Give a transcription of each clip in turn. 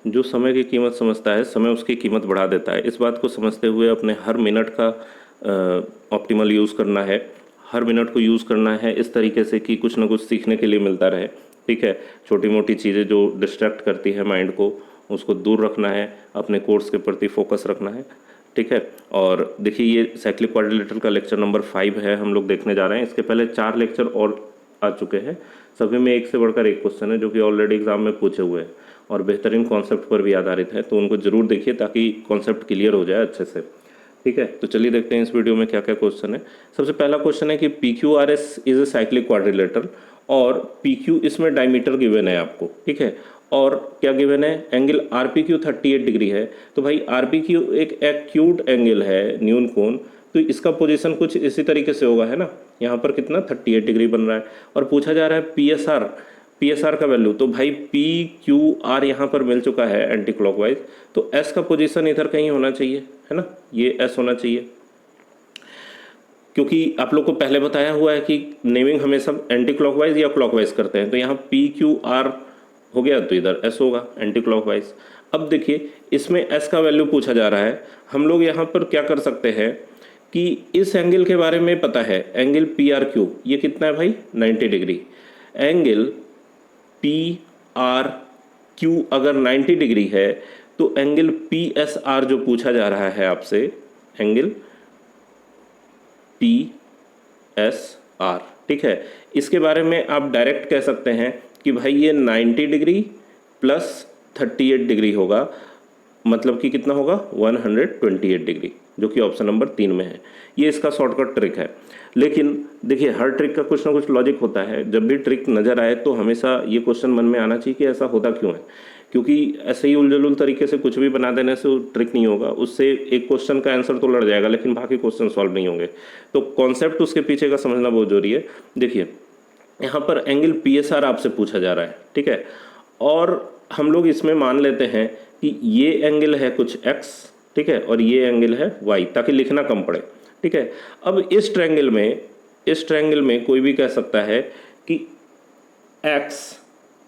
जो समय की कीमत समझता है समय उसकी कीमत बढ़ा देता है। इस बात को समझते हुए अपने हर मिनट का ऑप्टिमल यूज़ करना है, हर मिनट को यूज़ करना है इस तरीके से कि कुछ ना कुछ सीखने के लिए मिलता रहे। ठीक है, छोटी मोटी चीज़ें जो डिस्ट्रैक्ट करती है माइंड को उसको दूर रखना है, अपने कोर्स के प्रति फोकस रखना है। ठीक है, और देखिए ये साइक्लिक क्वाड्रिलेटरल का लेक्चर नंबर 5 है, हम लोग देखने जा रहे हैं। इसके पहले 4 लेक्चर और आ चुके हैं, सभी में एक से बढ़कर एक क्वेश्चन है जो कि ऑलरेडी एग्जाम में पूछे हुए हैं और बेहतरीन कॉन्सेप्ट पर भी आधारित है, तो उनको जरूर देखिए ताकि कॉन्सेप्ट क्लियर हो जाए अच्छे से। ठीक है, तो चलिए देखते हैं इस वीडियो में क्या क्या क्वेश्चन है। सबसे पहला क्वेश्चन है कि P Q R S is a cyclic quadrilateral और पी क्यू इसमें डायमीटर गिवन है आपको। ठीक है, और क्या गिवन है, angle R P Q 38 degree है। तो भाई आर पी क्यू एक एक्यूट एंगल है, न्यून कोण, तो इसका पोजीशन कुछ इसी तरीके से होगा, है ना। यहाँ पर कितना 38 डिग्री बन रहा है और पूछा जा रहा है पी एस आर का वैल्यू। तो भाई पी क्यू आर यहाँ पर मिल चुका है एंटी क्लॉकवाइज, तो एस का पोजीशन इधर कहीं होना चाहिए, है ना, ये एस होना चाहिए, क्योंकि आप लोग को पहले बताया हुआ है कि नेमिंग हमेशा एंटी क्लॉकवाइज या क्लॉकवाइज करते हैं। तो यहाँ पी क्यू आर हो गया तो इधर एस होगा एंटी क्लॉकवाइज। अब देखिए इसमें एस का वैल्यू पूछा जा रहा है, हम लोग यहाँ पर क्या कर सकते हैं कि इस एंगल के बारे में पता है, एंगल पी आर क्यू ये कितना है भाई 90 degree. Angle P R Q अगर 90 डिग्री है तो एंगल पी एस आर जो पूछा जा रहा है आपसे, एंगल पी एस आर, ठीक है, इसके बारे में आप डायरेक्ट कह सकते हैं कि भाई ये 90 डिग्री प्लस 38 डिग्री होगा, मतलब कि कितना होगा 128 डिग्री, जो कि ऑप्शन नंबर 3 में है। ये इसका शॉर्टकट ट्रिक है। लेकिन देखिए हर ट्रिक का कुछ ना कुछ लॉजिक होता है, जब भी ट्रिक नज़र आए तो हमेशा ये क्वेश्चन मन में आना चाहिए कि ऐसा होता क्यों है, क्योंकि ऐसे ही उलझुल तरीके से कुछ भी बना देने से ट्रिक नहीं होगा, उससे एक क्वेश्चन का आंसर तो लड़ जाएगा लेकिन बाकी क्वेश्चन सॉल्व नहीं होंगे। तो कॉन्सेप्ट उसके पीछे का समझना बहुत जरूरी है। देखिए यहाँ पर एंगल पी एस आर आपसे पूछा जा रहा है, ठीक है, और हम लोग इसमें मान लेते हैं कि ये एंगल है कुछ x, ठीक है, और ये एंगल है y, ताकि लिखना कम पड़े। ठीक है, अब इस ट्रायंगल में कोई भी कह सकता है कि x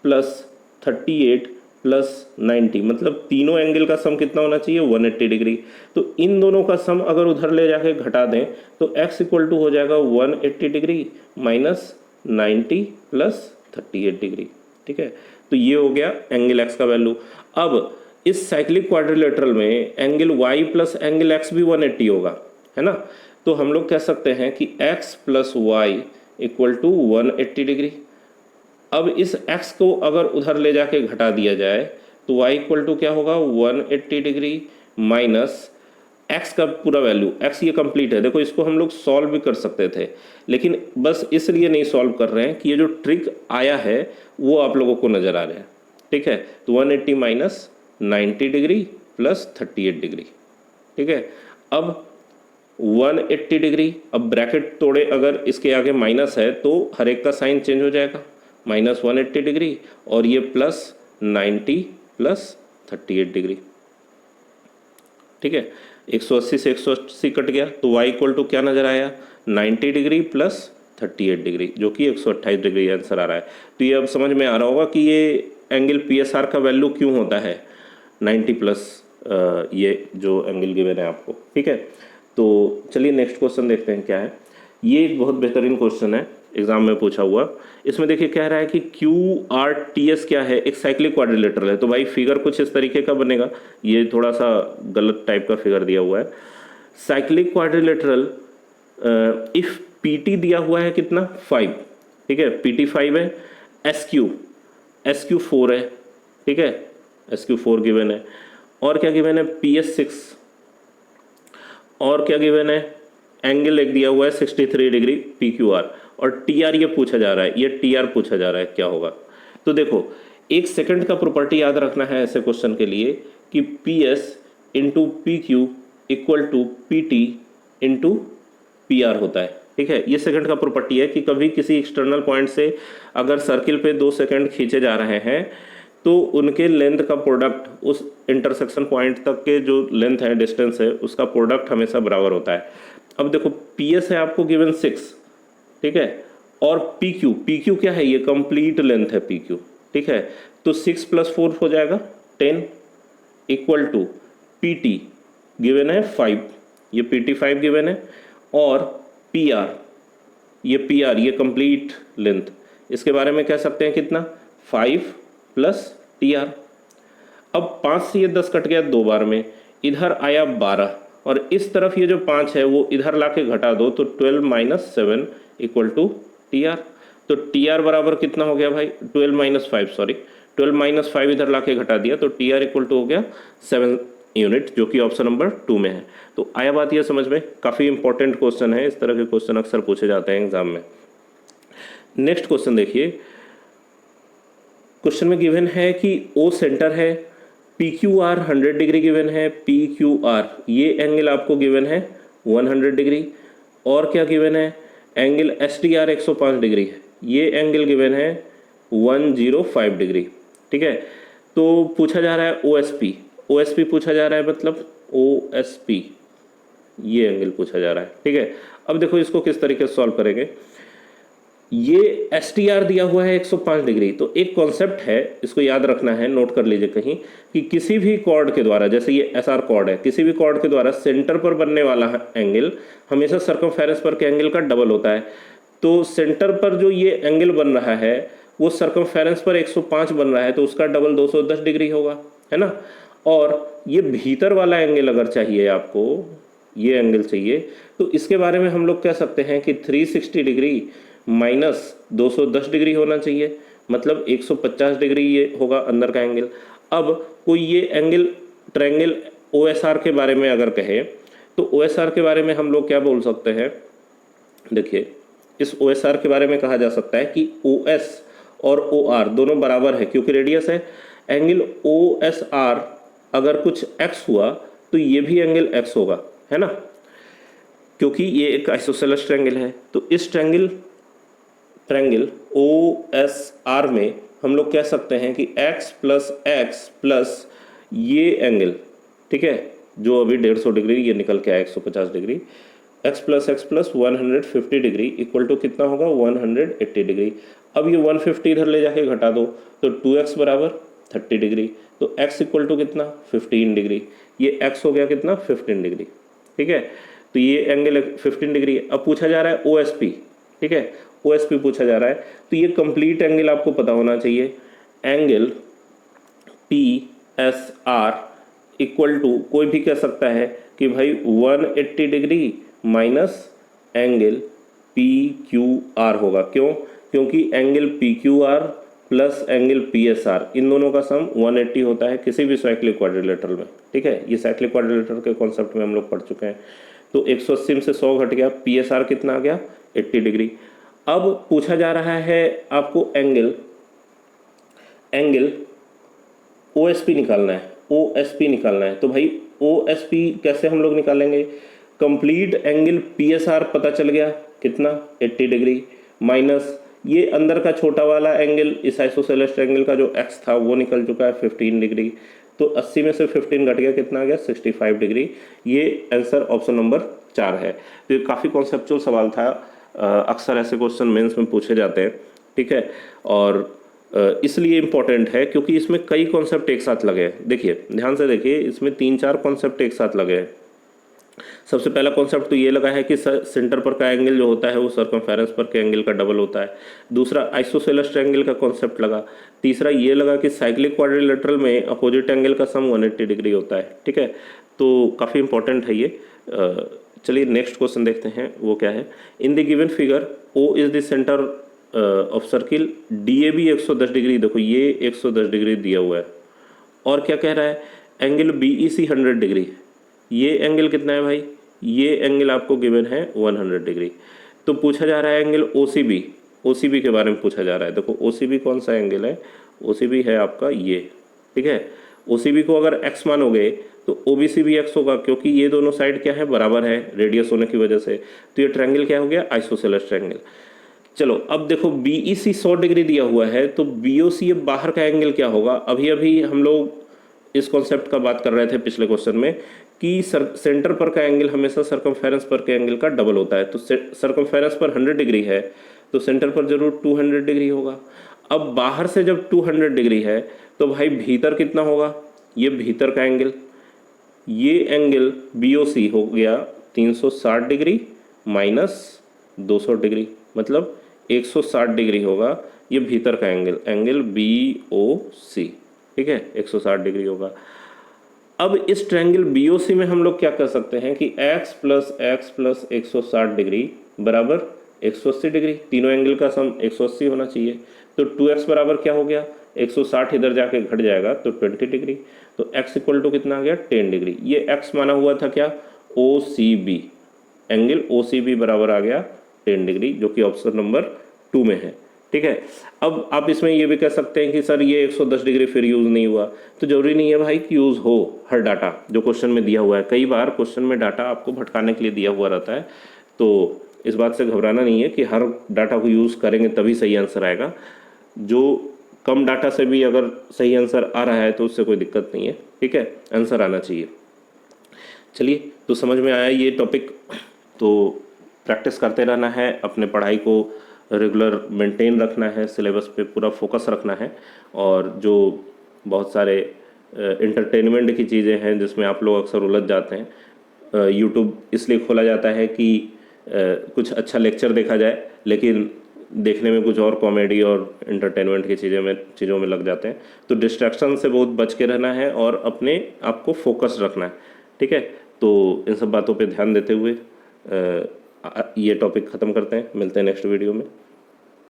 प्लस 38 प्लस 90, मतलब तीनों एंगल का सम कितना होना चाहिए 180 डिग्री। तो इन दोनों का सम अगर उधर ले जाके घटा दें तो x इक्वल टू हो जाएगा 180 डिग्री माइनस 90 प्लस 38 डिग्री। ठीक है, तो ये हो गया एंगल x का वैल्यू। अब इस साइक्लिक क्वाड्रिलेटरल में angle y plus angle x भी 180 होगा, है ना। तो हम लोग कह सकते हैं कि x plus y equal to 180 degree. अब इस x को अगर उधर ले जाके घटा दिया जाए तो y इक्वल टू क्या होगा 180 डिग्री माइनस x का पूरा वैल्यू, x ये कंप्लीट है। देखो इसको हम लोग सॉल्व भी कर सकते थे, लेकिन बस इसलिए नहीं सॉल्व कर रहे हैं कि ये जो ट्रिक आया है वो आप लोगों को नज़र आ रहा है। ठीक है, तो 180 माइनस 90 डिग्री प्लस 38 डिग्री। ठीक है, अब 180 डिग्री, अब ब्रैकेट तोड़े अगर इसके आगे माइनस है तो हर एक का साइन चेंज हो जाएगा, माइनस 180 डिग्री और ये प्लस 90 प्लस 38 डिग्री। ठीक है, 180 से 180 कट गया तो y इक्वल टू क्या नज़र आया 90 डिग्री प्लस 38 डिग्री, जो कि 128 डिग्री आंसर आ रहा है। तो ये अब समझ में आ रहा होगा कि ये एंगल पी एस आर का वैल्यू क्यों होता है 90 प्लस ये जो एंगल गिवन है आपको। ठीक है, तो चलिए नेक्स्ट क्वेश्चन देखते हैं क्या है। ये एक बहुत बेहतरीन क्वेश्चन है, एग्जाम में पूछा हुआ। इसमें देखिए कह रहा है कि क्यू आर टी एस क्या है, एक साइक्लिक क्वाड्रिलेटरल है। तो भाई फिगर कुछ इस तरीके का बनेगा, ये थोड़ा सा गलत टाइप का फिगर दिया हुआ है। Cyclic quadrilateral if P T दिया हुआ है कितना 5, ठीक है, पी टी 5 है, एस क्यू 4 है, ठीक है, एस क्यू 4 गिवन है, और क्या गिवन है पी एस 6, और क्या गिवन है एंगल एक दिया हुआ है 63 डिग्री पी क्यू आर, और टी आर ये पूछा जा रहा है, ये टी आर पूछा जा रहा है क्या होगा। तो देखो एक सेकंड का प्रॉपर्टी याद रखना है ऐसे क्वेश्चन के लिए कि P S into P Q equal to P T into P R होता है। ठीक है, ये सेकंड का प्रॉपर्टी है कि कभी किसी एक्सटर्नल पॉइंट से अगर सर्किल पे 2 सेकंड खींचे जा रहे हैं तो उनके लेंथ का प्रोडक्ट उस इंटरसेक्शन पॉइंट तक के जो लेंथ है, डिस्टेंस है, उसका प्रोडक्ट हमेशा बराबर होता है। अब देखो पी एस है आपको गिवन 6, ठीक है, और पी क्यू क्या है, ये कंप्लीट लेंथ है पी क्यू। ठीक है, तो 6 प्लस 4 हो जाएगा 10, equal to P T given है 5, ये पी टी 5 गिवन है, और पी आर, ये पी आर ये कंप्लीट लेंथ, इसके बारे में कह सकते हैं कितना 5 प्लस टी आर। अब 5 से ये 10 कट गया 2 बार में, इधर आया 12, और इस तरफ ये जो 5 है वो इधर लाके घटा दो, तो 12 minus 7 equal to T R. तो टी आर बराबर कितना हो गया भाई, 12 माइनस 5, सॉरी 12 माइनस 5 इधर लाके घटा दिया, तो टी आर इक्वल टू हो गया 7 यूनिट, जो कि ऑप्शन नंबर 2 में है। तो आया बात ये समझ में, काफ़ी इंपॉर्टेंट क्वेश्चन है, इस तरह के क्वेश्चन अक्सर पूछे जाते हैं एग्जाम में। नेक्स्ट क्वेश्चन देखिए, क्वेश्चन में गिवन है कि ओ सेंटर है, P Q are 100 degree given है, पी क्यू आर ये एंगल आपको गिवन है 100 डिग्री, और क्या गिवन है, angle S T R 105 degree है, ये एंगल गिवन है 105 डिग्री, ठीक है। तो पूछा जा रहा है O S P, O S P पूछा जा रहा है, मतलब ओ एस पी ये एंगल पूछा जा रहा है, ठीक है। अब देखो इसको किस तरीके से सॉल्व करेंगे, ये एस टी आर दिया हुआ है 105 डिग्री, तो एक कॉन्सेप्ट है, इसको याद रखना है, नोट कर लीजिए कहीं, कि किसी भी कॉर्ड के द्वारा, जैसे ये एस आर कॉर्ड है, किसी भी कॉर्ड के द्वारा सेंटर पर बनने वाला एंगल हमेशा सर्कमफेरेंस पर के एंगल का डबल होता है। तो सेंटर पर जो ये एंगल बन रहा है वो सर्कमफेरेंस पर 105 बन रहा है, तो उसका डबल 210 डिग्री होगा, है ना। और ये भीतर वाला एंगल अगर चाहिए आपको, ये एंगल चाहिए, तो इसके बारे में हम लोग कह सकते हैं कि 360 डिग्री माइनस 210 डिग्री होना चाहिए, मतलब 150 डिग्री ये होगा अंदर का एंगल। अब कोई ये angle triangle O S R के बारे में अगर कहे, तो ओ एस आर के बारे में हम लोग क्या बोल सकते हैं, देखिए इस ओ एस आर के बारे में कहा जा सकता है कि ओ एस और ओ आर दोनों बराबर है, क्योंकि रेडियस है। एंगल ओ एस आर अगर कुछ एक्स हुआ तो ये भी एंगल एक्स होगा, है ना, क्योंकि ये एक आइसोसेलेस ट्रायंगल है। तो इस ट्रायंगल ओ एस आर में हम लोग कह सकते हैं कि x प्लस ये एंगल, ठीक है, जो अभी 150 डिग्री ये निकल के आया 150 degree, x plus 150 degree equal to कितना होगा 180 डिग्री। अब ये 150 इधर ले जाके घटा दो, तो 2x बराबर 30 डिग्री, तो x इक्वल टू कितना 15 डिग्री, ये x हो गया कितना 15 डिग्री, ठीक है। तो ये एंगल 15 डिग्री। अब पूछा जा रहा है ओ एस पी, ठीक है, ओ एस पी पूछा जा रहा है, तो ये कंप्लीट एंगल आपको पता होना चाहिए, angle P S R equal to कोई भी कह सकता है कि भाई 180 degree minus angle P Q R होगा। क्यों, क्योंकि angle P Q R plus angle P S R इन दोनों का सम 180 होता है किसी भी साइक्लिक क्वाड्रिलेटरल में, ठीक है। ये साइक्लिक क्वाड्रिलेटरल के कॉन्सेप्ट में हम लोग पढ़ चुके हैं। तो 180 में से 100 घट गया, पी एस आर कितना आ गया 80 डिग्री। अब पूछा जा रहा है आपको एंगल ओ एस पी निकालना है, ओ एस पी निकालना है। तो भाई ओ एस पी कैसे हम लोग निकालेंगे, complete angle P S are पता चल गया कितना 80 डिग्री, माइनस ये अंदर का छोटा वाला एंगल इस आइसोसेलेस ट्रायंगल का जो एक्स था वो निकल चुका है 15 डिग्री, तो 80 में से 15 घट गया, कितना आ गया 65 डिग्री। ये आंसर ऑप्शन नंबर 4 है। तो ये काफ़ी कॉन्सेप्चुअल सवाल था, अक्सर ऐसे क्वेश्चन मेंस में पूछे जाते हैं, ठीक है, और इसलिए इम्पोर्टेंट है क्योंकि इसमें कई कॉन्सेप्ट एक साथ लगे हैं। देखिए ध्यान से देखिए, इसमें 3-4 कॉन्सेप्ट एक साथ लगे हैं। सबसे पहला कॉन्सेप्ट तो ये लगा है कि सेंटर पर का एंगल जो होता है वो सर्कमफेरेंस पर के एंगल का डबल होता है। दूसरा आइसोसेलेस ट्रायंगल का कॉन्सेप्ट लगा। तीसरा ये लगा कि साइक्लिक क्वाड्रिलेटरल में अपोजिट एंगल का सम 180 डिग्री होता है, ठीक है। तो काफ़ी इंपॉर्टेंट है ये। चलिए नेक्स्ट क्वेश्चन देखते हैं, वो क्या है। In the given figure O is the centre of circle, D A B 110 degree, देखो ये 110 डिग्री दिया हुआ है, और क्या कह रहा है एंगल बी ई सी 100 डिग्री। ये एंगल कितना है भाई, ये एंगल आपको गिवन है 100 डिग्री। तो पूछा जा रहा है एंगल ओ सी बी, ओ सी बी के बारे में पूछा जा रहा है। देखो ओ सी बी कौन सा एंगल है, ओ सी बी है आपका ये, ठीक है। ओ सी बी को अगर x मानोगे तो ओ बी सी भी x होगा, क्योंकि ये दोनों साइड क्या है बराबर है रेडियस होने की वजह से। तो ये ट्रायंगल क्या हो गया आइसोसेलेस ट्रायंगल। चलो अब देखो बी ई सी 100 डिग्री दिया हुआ है, तो बी ओ सी बाहर का एंगल क्या होगा। अभी अभी हम लोग इस कॉन्सेप्ट का बात कर रहे थे पिछले क्वेश्चन में कि सेंटर पर का एंगल हमेशा सर्कमफेरेंस पर के एंगल का डबल होता है। तो सर्कमफेरेंस पर 100 डिग्री है तो सेंटर पर जरूर 200 डिग्री होगा। अब बाहर से जब 200 डिग्री है तो भाई भीतर कितना होगा, ये भीतर का एंगल, ये एंगल BOC हो गया 360 डिग्री माइनस 200 डिग्री, मतलब 160 डिग्री होगा। ये भीतर का एंगल, एंगल BOC, ठीक है, 160 डिग्री होगा। अब इस ट्रायंगल BOC में हम लोग क्या कर सकते हैं कि x प्लस 160 डिग्री बराबर 180 डिग्री, तीनों एंगल का सम 180 होना चाहिए। तो 2x बराबर क्या हो गया, 160 इधर जाके घट जाएगा तो 20 डिग्री, तो x इक्वल टू कितना आ गया 10 डिग्री। ये x माना हुआ था क्या, OCB, एंगल OCB बराबर आ गया 10 डिग्री, जो कि ऑप्शन नंबर 2 में है, ठीक है। अब आप इसमें ये भी कह सकते हैं कि सर ये 110 डिग्री फिर यूज़ नहीं हुआ, तो जरूरी नहीं है भाई कि यूज़ हो हर डाटा जो क्वेश्चन में दिया हुआ है। कई बार क्वेश्चन में डाटा आपको भटकाने के लिए दिया हुआ रहता है, तो इस बात से घबराना नहीं है कि हर डाटा को यूज़ करेंगे तभी सही आंसर आएगा। जो कम डाटा से भी अगर सही आंसर आ रहा है तो उससे कोई दिक्कत नहीं है, ठीक है, आंसर आना चाहिए। चलिए, तो समझ में आया ये टॉपिक। तो प्रैक्टिस करते रहना है, अपने पढ़ाई को रेगुलर मेंटेन रखना है, सिलेबस पे पूरा फोकस रखना है। और जो बहुत सारे इंटरटेनमेंट की चीज़ें हैं जिसमें आप लोग अक्सर उलझ जाते हैं, यूट्यूब इसलिए खोला जाता है कि कुछ अच्छा लेक्चर देखा जाए, लेकिन देखने में कुछ और कॉमेडी और इंटरटेनमेंट की चीज़ों में लग जाते हैं। तो डिस्ट्रैक्शन से बहुत बच के रहना है और अपने आप को फोकस रखना है, ठीक है। तो इन सब बातों पे ध्यान देते हुए ये टॉपिक ख़त्म करते हैं, मिलते हैं नेक्स्ट वीडियो में।